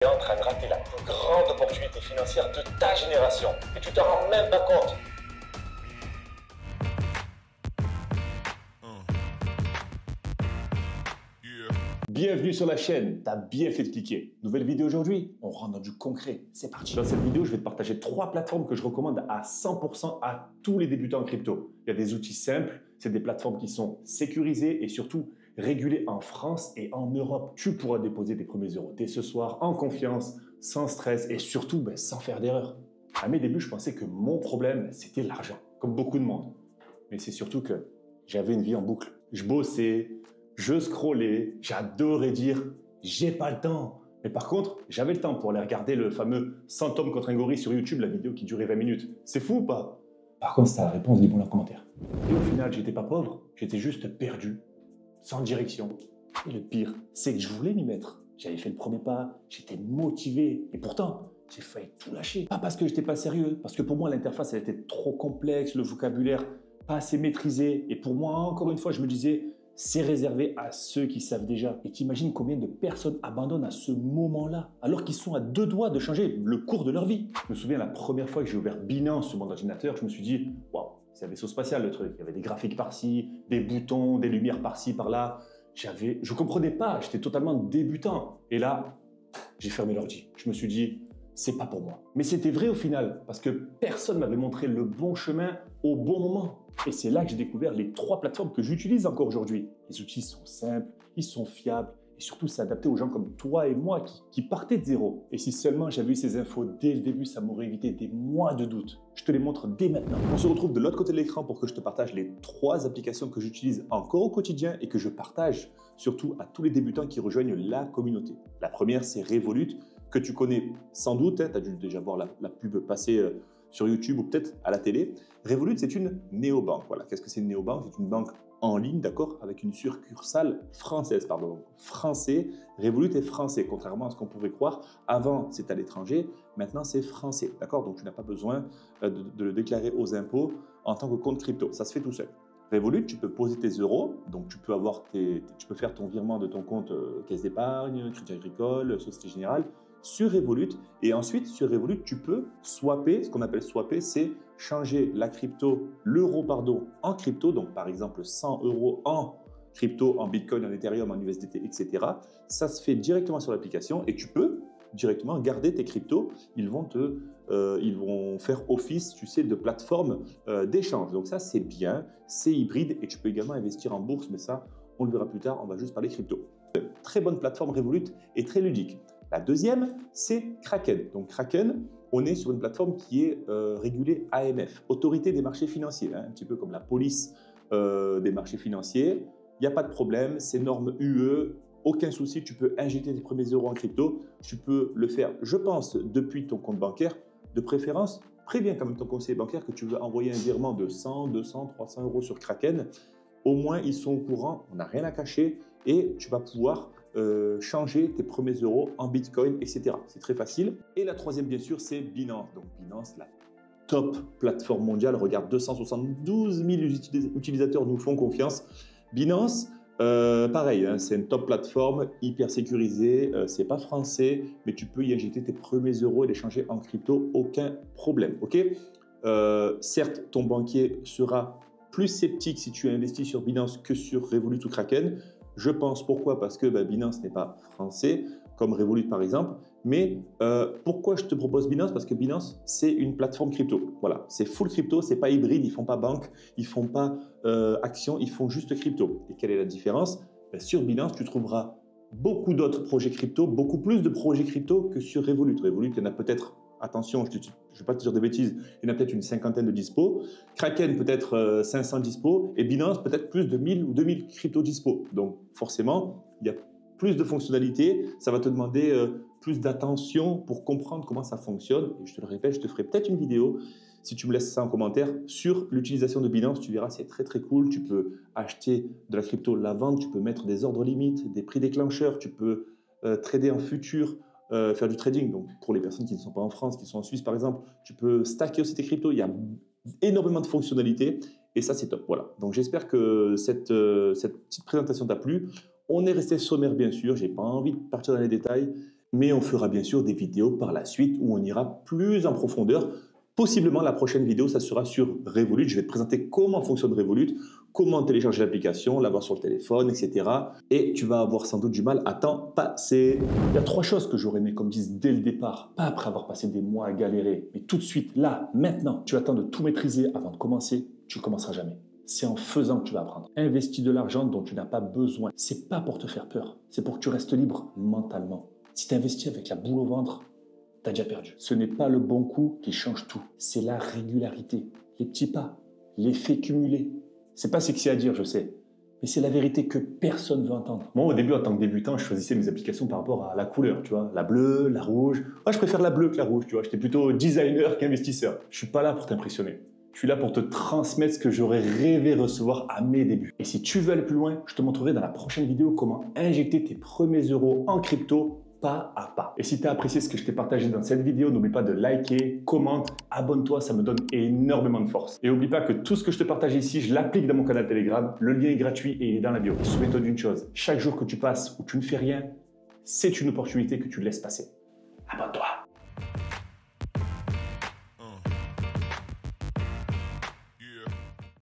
Tu es en train de rater la plus grande opportunité financière de ta génération et tu t'en rends même pas compte. Bienvenue sur la chaîne, t'as bien fait de cliquer. Nouvelle vidéo aujourd'hui, on rentre dans du concret, c'est parti. Dans cette vidéo, je vais te partager 3 plateformes que je recommande à 100% à tous les débutants en crypto. Il y a des outils simples, c'est des plateformes qui sont sécurisées et surtout régulées en France et en Europe. Tu pourras déposer tes premiers euros dès ce soir en confiance, sans stress et surtout sans faire d'erreur. À mes débuts, je pensais que mon problème, c'était l'argent, comme beaucoup de monde. Mais c'est surtout que j'avais une vie en boucle. Je bossais, je scrollais, j'adorais dire « j'ai pas le temps ». Mais par contre, j'avais le temps pour aller regarder le fameux 100 hommes contre un gorille sur YouTube, la vidéo qui durait 20 minutes. C'est fou ou pas? Par contre, c'est la réponse, dis-moi dans les commentaires. Et au final, j'étais pas pauvre, j'étais juste perdu, sans direction. Et le pire, c'est que je voulais m'y mettre. J'avais fait le premier pas, j'étais motivé. Et pourtant, j'ai failli tout lâcher. Pas parce que j'étais pas sérieux, parce que pour moi, l'interface, elle était trop complexe, le vocabulaire pas assez maîtrisé. Et pour moi, encore une fois, je me disais, c'est réservé à ceux qui savent déjà. Et t'imagines combien de personnes abandonnent à ce moment-là, alors qu'ils sont à 2 doigts de changer le cours de leur vie. Je me souviens la première fois que j'ai ouvert Binance sur mon ordinateur, je me suis dit, waouh, c'est un vaisseau spatial le truc. Il y avait des graphiques par-ci, des boutons, des lumières par-ci, par-là. Je comprenais pas, j'étais totalement débutant. Et là, j'ai fermé l'ordi. Je me suis dit, c'est pas pour moi. Mais c'était vrai au final, parce que personne m'avait montré le bon chemin au bon moment. Et c'est là que j'ai découvert les 3 plateformes que j'utilise encore aujourd'hui. Les outils sont simples, ils sont fiables, et surtout c'est adapté aux gens comme toi et moi qui partaient de zéro. Et si seulement j'avais eu ces infos dès le début, ça m'aurait évité des mois de doutes. Je te les montre dès maintenant. On se retrouve de l'autre côté de l'écran pour que je te partage les 3 applications que j'utilise encore au quotidien et que je partage surtout à tous les débutants qui rejoignent la communauté. La première, c'est Revolut, que tu connais sans doute, hein, tu as dû déjà voir la pub passer sur YouTube ou peut-être à la télé. Revolut, c'est une néobanque. Voilà. Qu'est-ce que c'est une néobanque? C'est une banque en ligne, d'accord, avec une succursale française, pardon. Français, Revolut est français, contrairement à ce qu'on pourrait croire. Avant, c'est à l'étranger, maintenant c'est français, d'accord? Donc tu n'as pas besoin de le déclarer aux impôts en tant que compte crypto. Ça se fait tout seul. Revolut, tu peux poser tes euros, donc tu peux faire ton virement de ton compte caisse d'épargne, Crédit Agricole, Société Générale, sur Revolut. Et ensuite, sur Revolut, tu peux swapper. Ce qu'on appelle swapper, c'est changer l'euro en crypto. Donc, par exemple, 100 euros en crypto, en Bitcoin, en Ethereum, en USDT, etc. Ça se fait directement sur l'application et tu peux directement garder tes cryptos. Ils vont faire office, tu sais, de plateforme d'échange. Donc ça, c'est bien, c'est hybride et tu peux également investir en bourse, mais ça, on le verra plus tard, on va juste parler crypto. Très bonne plateforme Revolut et très ludique. La deuxième, c'est Kraken. Donc Kraken, on est sur une plateforme qui est régulée AMF, Autorité des marchés financiers, hein, un petit peu comme la police des marchés financiers. Il n'y a pas de problème, c'est norme UE, aucun souci, tu peux injecter tes premiers euros en crypto. Tu peux le faire, je pense, depuis ton compte bancaire. De préférence, préviens quand même ton conseiller bancaire que tu veux envoyer un virement de 100, 200, 300 euros sur Kraken. Au moins, ils sont au courant, on n'a rien à cacher et tu vas pouvoir changer tes premiers euros en Bitcoin, etc. C'est très facile. Et la troisième, bien sûr, c'est Binance. Donc Binance, la top plateforme mondiale. Regarde, 272 000 utilisateurs nous font confiance. Binance, pareil, hein, c'est une top plateforme, hyper sécurisée. C'est pas français, mais tu peux y injecter tes premiers euros et les changer en crypto, aucun problème. Ok, certes, ton banquier sera plus sceptique si tu investis sur Binance que sur Revolut ou Kraken. Je pense pourquoi? Parce que Binance n'est pas français, comme Revolut par exemple. Mais pourquoi je te propose Binance? Parce que Binance, c'est une plateforme crypto. Voilà, c'est full crypto, c'est pas hybride, ils font pas banque, ils font pas action, ils font juste crypto. Et quelle est la différence? Sur Binance, tu trouveras beaucoup d'autres projets crypto, beaucoup plus de projets crypto que sur Revolut. Revolut, il y en a peut-être, attention, je ne vais pas te dire de bêtises, il y en a peut-être une cinquantaine de dispo. Kraken, peut-être 500 dispo. Et Binance, peut-être plus de 1000 ou 2000 crypto dispo. Donc, forcément, il y a plus de fonctionnalités. Ça va te demander plus d'attention pour comprendre comment ça fonctionne. Et je te le répète, je te ferai peut-être une vidéo, si tu me laisses ça en commentaire, sur l'utilisation de Binance. Tu verras, c'est très très cool. Tu peux acheter de la crypto, la vendre. Tu peux mettre des ordres limites, des prix déclencheurs. Tu peux trader en futur. Faire du trading, donc pour les personnes qui ne sont pas en France, qui sont en Suisse par exemple, tu peux stacker aussi tes cryptos, il y a énormément de fonctionnalités et ça c'est top. Voilà, donc j'espère que cette petite présentation t'a plu. On est resté sommaire bien sûr, j'ai pas envie de partir dans les détails Mais on fera bien sûr des vidéos par la suite où on ira plus en profondeur. Possiblement, la prochaine vidéo, ça sera sur Revolut. Je vais te présenter comment fonctionne Revolut, comment télécharger l'application, l'avoir sur le téléphone, etc. Et tu vas avoir sans doute du mal à t'en passer. Il y a 3 choses que j'aurais aimé qu'on me dise dès le départ, pas après avoir passé des mois à galérer, mais tout de suite, là, maintenant. Tu attends de tout maîtriser avant de commencer, tu ne commenceras jamais. C'est en faisant que tu vas apprendre. Investis de l'argent dont tu n'as pas besoin. C'est pas pour te faire peur, c'est pour que tu restes libre mentalement. Si tu investis avec la boule au ventre, t'as déjà perdu. Ce n'est pas le bon coup qui change tout. C'est la régularité. Les petits pas. L'effet cumulé. C'est pas sexy à dire, je sais. Mais c'est la vérité que personne ne veut entendre. Moi, au début, en tant que débutant, je choisissais mes applications par rapport à la couleur, tu vois. La bleue, la rouge. Moi, je préfère la bleue que la rouge, tu vois. J'étais plutôt designer qu'investisseur. Je suis pas là pour t'impressionner. Je suis là pour te transmettre ce que j'aurais rêvé recevoir à mes débuts. Et si tu veux aller plus loin, je te montrerai dans la prochaine vidéo comment injecter tes premiers euros en crypto pas à pas. Et si tu as apprécié ce que je t'ai partagé dans cette vidéo, n'oublie pas de liker, commente, abonne-toi, ça me donne énormément de force. Et n'oublie pas que tout ce que je te partage ici, je l'applique dans mon canal Telegram. Le lien est gratuit et il est dans la bio. Et souviens-toi d'une chose, chaque jour que tu passes où tu ne fais rien, c'est une opportunité que tu laisses passer. Abonne-toi.